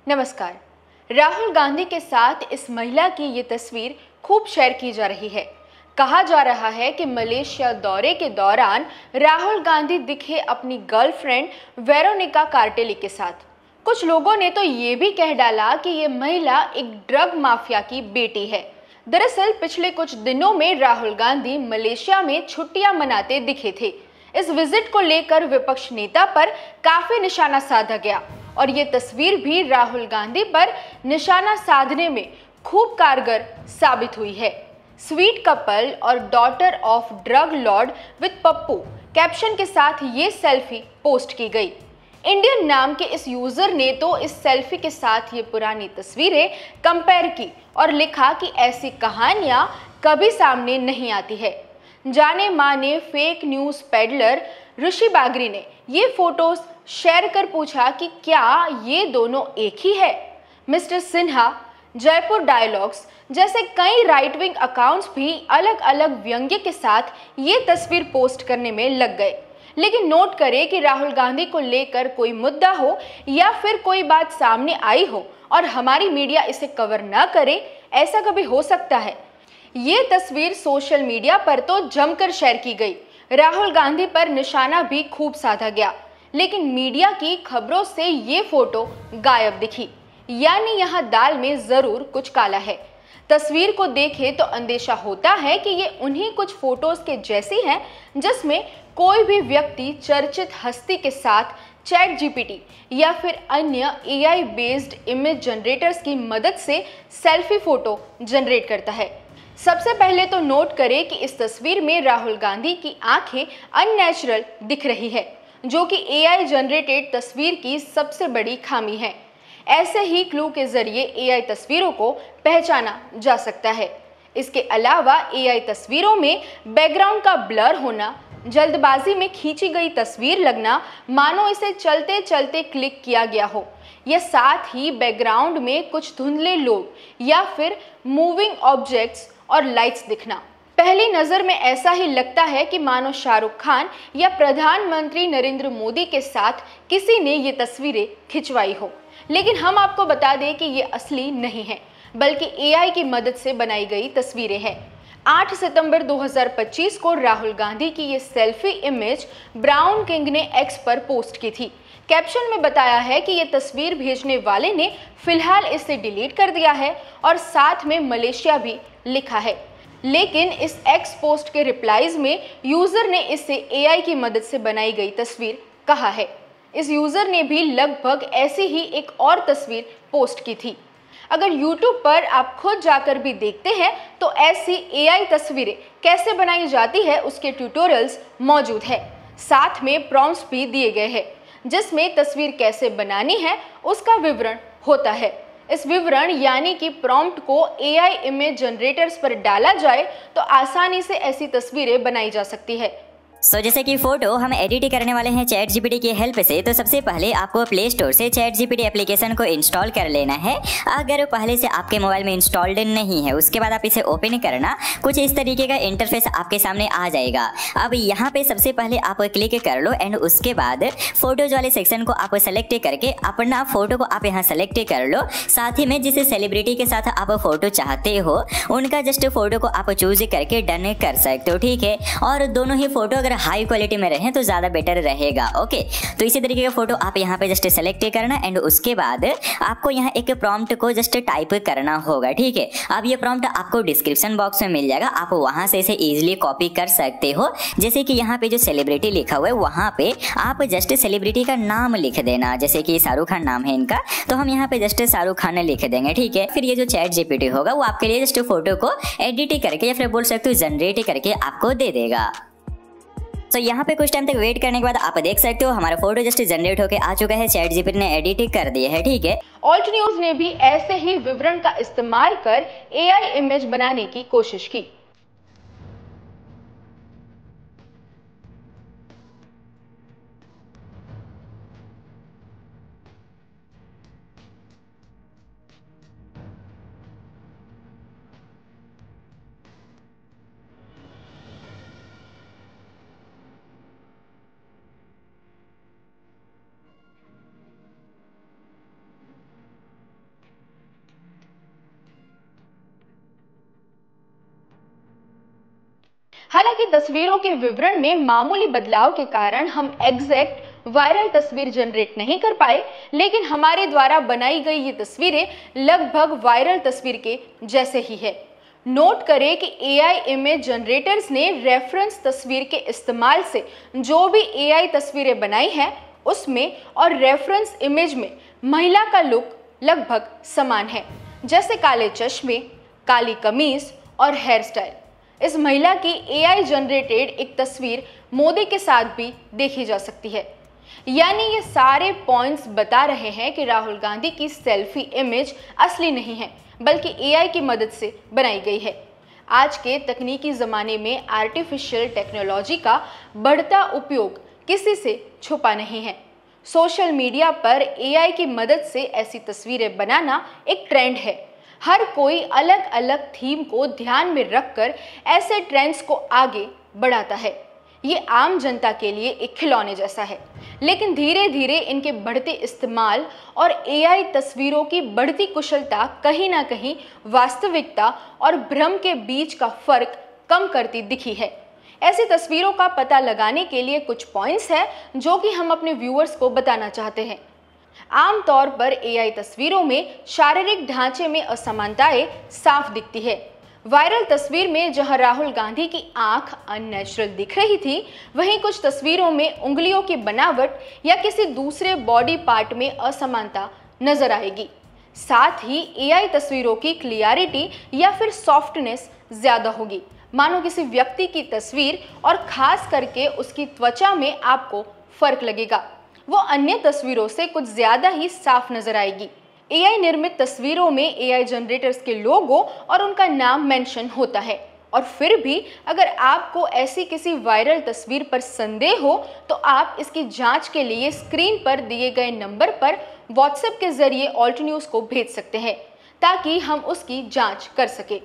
नमस्कार। राहुल गांधी के साथ इस महिला की ये तस्वीर खूब शेयर की जा रही है। कहा जा रहा है कि मलेशिया दौरे के दौरान राहुल गांधी दिखे अपनी गर्लफ्रेंड वेरोनिका कार्टेली के साथ। कुछ लोगों ने तो ये भी कह डाला कि ये महिला एक ड्रग माफिया की बेटी है। दरअसल पिछले कुछ दिनों में राहुल गांधी मलेशिया में छुट्टियां मनाते दिखे थे। इस विजिट को लेकर विपक्ष नेता पर काफी निशाना साधा गया और ये तस्वीर भी राहुल गांधी पर निशाना साधने में खूब कारगर साबित हुई है। स्वीट कपल और daughter of drug Lord with Pappu caption के साथ ये सेल्फी पोस्ट की गई। इंडियन नाम के इस यूजर ने तो इस सेल्फी के साथ ये पुरानी तस्वीरें कंपेयर की और लिखा कि ऐसी कहानियां कभी सामने नहीं आती है। जाने माने फेक न्यूज पेडलर ऋषि बागरी ने ये फोटोज शेयर कर पूछा कि क्या ये दोनों एक ही है। मिस्टर सिन्हा, जयपुर डायलॉग्स जैसे कई राइट विंग अकाउंट्स भी अलग अलग व्यंग्य के साथ ये तस्वीर पोस्ट करने में लग गए। लेकिन नोट करें कि राहुल गांधी को लेकर कोई मुद्दा हो या फिर कोई बात सामने आई हो और हमारी मीडिया इसे कवर न करे, ऐसा कभी हो सकता है। ये तस्वीर सोशल मीडिया पर तो जमकर शेयर की गई। राहुल गांधी पर निशाना भी खूब साधा गया, लेकिन मीडिया की खबरों से ये फोटो गायब दिखी। यानी यहाँ दाल में जरूर कुछ काला है। तस्वीर को देखें तो अंदेशा होता है कि ये उन्हीं कुछ फोटोज के जैसी है जिसमें कोई भी व्यक्ति चर्चित हस्ती के साथ चैट जीपीटी या फिर अन्य एआई बेस्ड इमेज जनरेटर्स की मदद से सेल्फी फोटो जनरेट करता है। सबसे पहले तो नोट करें कि इस तस्वीर में राहुल गांधी की आंखें अननेचुरल दिख रही है, जो कि एआई जनरेटेड तस्वीर की सबसे बड़ी खामी है। ऐसे ही क्लू के जरिए एआई तस्वीरों को पहचाना जा सकता है। इसके अलावा एआई तस्वीरों में बैकग्राउंड का ब्लर होना, जल्दबाजी में खींची गई तस्वीर लगना मानो इसे चलते चलते क्लिक किया गया हो, या साथ ही बैकग्राउंड में कुछ धुंधले लोग या फिर मूविंग ऑब्जेक्ट्स और लाइट्स दिखना। पहली नजर में ऐसा ही लगता है कि मानो शाहरुख खान या प्रधानमंत्री नरेंद्र मोदी के साथ किसी ने ये तस्वीरें खिंचवाई हो। लेकिन हम आपको बता दें कि ये असली नहीं है, बल्कि एआई की मदद से बनाई गई तस्वीरें हैं। 8 सितंबर 2025 को राहुल गांधी की ये सेल्फी इमेज ब्राउन किंग ने एक्स पर पोस्ट की थी। कैप्शन में बताया है कि ये तस्वीर भेजने वाले ने फिलहाल इसे डिलीट कर दिया है और साथ में मलेशिया भी लिखा है। लेकिन इस एक्स पोस्ट के रिप्लाईज में यूजर ने इसे एआई की मदद से बनाई गई तस्वीर कहा है। इस यूजर ने भी लगभग ऐसी ही एक और तस्वीर पोस्ट की थी। अगर YouTube पर आप खुद जाकर भी देखते हैं तो ऐसी एआई तस्वीरें कैसे बनाई जाती है उसके ट्यूटोरियल्स मौजूद है। साथ में प्रॉम्प्ट्स भी दिए गए हैं जिसमें तस्वीर कैसे बनानी है उसका विवरण होता है। इस विवरण यानी कि प्रॉम्प्ट को एआई इमेज जनरेटर्स पर डाला जाए तो आसानी से ऐसी तस्वीरें बनाई जा सकती है। जैसे कि फोटो हम एडिट करने वाले हैं चैट जीपीटी की हेल्प से, तो सबसे पहले आपको प्ले स्टोर से चैट जीपीटी एप्लीकेशन को इंस्टॉल कर लेना है। अगर पहले से आपके मोबाइल में इंस्टॉल्ड नहीं है, उसके बाद आप इसे ओपन करना, कुछ इस तरीके का इंटरफेस आपके सामने आ जाएगा। अब यहाँ पे सबसे पहले आप क्लिक कर लो एंड उसके बाद फोटोज वाले सेक्शन को आप सेलेक्ट करके अपना फोटो को आप यहाँ सेलेक्ट कर लो। साथ ही में जिस सेलिब्रिटी के साथ आप फोटो चाहते हो उनका जस्ट फोटो को आप चूज करके डन कर सकते हो, ठीक है। और दोनों ही फोटो अगर हाई क्वालिटी में रहे तो ज्यादा बेटर रहेगा। ओके, तो इसी तरीके का फोटो आप यहाँ पे जस्ट सेलेक्ट करना एंड उसके बाद आपको यहाँ एक प्रॉम्प्ट को जस्ट टाइप करना होगा, ठीक है। अब ये प्रॉम्प्ट आपको डिस्क्रिप्शन बॉक्स में मिल जाएगा, आप वहां से इसे इजीली कॉपी कर सकते हो। जैसे कि यहाँ पे जो सेलिब्रिटी लिखा हुआ है वहां पे आप जस्ट सेलिब्रिटी का नाम लिख देना, जैसे कि शाहरुख खान नाम है इनका, तो हम यहाँ पे जस्ट शाहरुख खान लिख देंगे, ठीक है। फिर ये जो चैट जीपीटी होगा वो आपके लिए जस्ट फोटो को एडिट करके या फिर बोल सकते हो जनरेट करके आपको दे देगा। तो यहाँ पे कुछ टाइम तक वेट करने के बाद आप देख सकते हो हमारा फोटो जस्ट जनरेट होके आ चुका है, चैट जीपीटी ने एडिट कर दिया है, ठीक है। ऑल्ट न्यूज ने भी ऐसे ही विवरण का इस्तेमाल कर एआई इमेज बनाने की कोशिश की। हालांकि तस्वीरों के विवरण में मामूली बदलाव के कारण हम एग्जैक्ट वायरल तस्वीर जनरेट नहीं कर पाए, लेकिन हमारे द्वारा बनाई गई ये तस्वीरें लगभग वायरल तस्वीर के जैसे ही है। नोट करें कि AI इमेज जनरेटर्स ने रेफरेंस तस्वीर के इस्तेमाल से जो भी AI तस्वीरें बनाई हैं उसमें और रेफरेंस इमेज में महिला का लुक लगभग समान है, जैसे काले चश्मे, काली कमीज और हेयर स्टाइल। इस महिला की AI जनरेटेड एक तस्वीर मोदी के साथ भी देखी जा सकती है। यानी ये सारे पॉइंट्स बता रहे हैं कि राहुल गांधी की सेल्फी इमेज असली नहीं है, बल्कि AI की मदद से बनाई गई है। आज के तकनीकी ज़माने में आर्टिफिशियल टेक्नोलॉजी का बढ़ता उपयोग किसी से छुपा नहीं है। सोशल मीडिया पर AI की मदद से ऐसी तस्वीरें बनाना एक ट्रेंड है। हर कोई अलग अलग थीम को ध्यान में रखकर ऐसे ट्रेंड्स को आगे बढ़ाता है। ये आम जनता के लिए एक खिलौने जैसा है, लेकिन धीरे धीरे इनके बढ़ते इस्तेमाल और AI तस्वीरों की बढ़ती कुशलता कहीं ना कहीं वास्तविकता और भ्रम के बीच का फर्क कम करती दिखी है। ऐसी तस्वीरों का पता लगाने के लिए कुछ पॉइंट्स हैं जो कि हम अपने व्यूअर्स को बताना चाहते हैं। आमतौर पर AI तस्वीरों में शारीरिक ढांचे में असमानताएं साफ दिखती है। वायरल तस्वीर में जहां राहुल गांधी की आंख अननेचुरल दिख रही थी, वहीं कुछ तस्वीरों में उंगलियों की बनावट या किसी दूसरे बॉडी पार्ट में असमानता नजर आएगी। साथ ही AI तस्वीरों की क्लियरिटी या फिर सॉफ्टनेस ज्यादा होगी, मानो किसी व्यक्ति की तस्वीर, और खास करके उसकी त्वचा में आपको फर्क लगेगा। वो अन्य तस्वीरों से कुछ ज्यादा ही साफ नजर आएगी। AI निर्मित तस्वीरों में AI जनरेटर्स के लोगो और उनका नाम मेंशन होता है। और फिर भी अगर आपको ऐसी किसी वायरल तस्वीर पर संदेह हो तो आप इसकी जांच के लिए स्क्रीन पर दिए गए नंबर पर WhatsApp के जरिए ऑल्ट न्यूज़ को भेज सकते हैं, ताकि हम उसकी जांच कर सकें।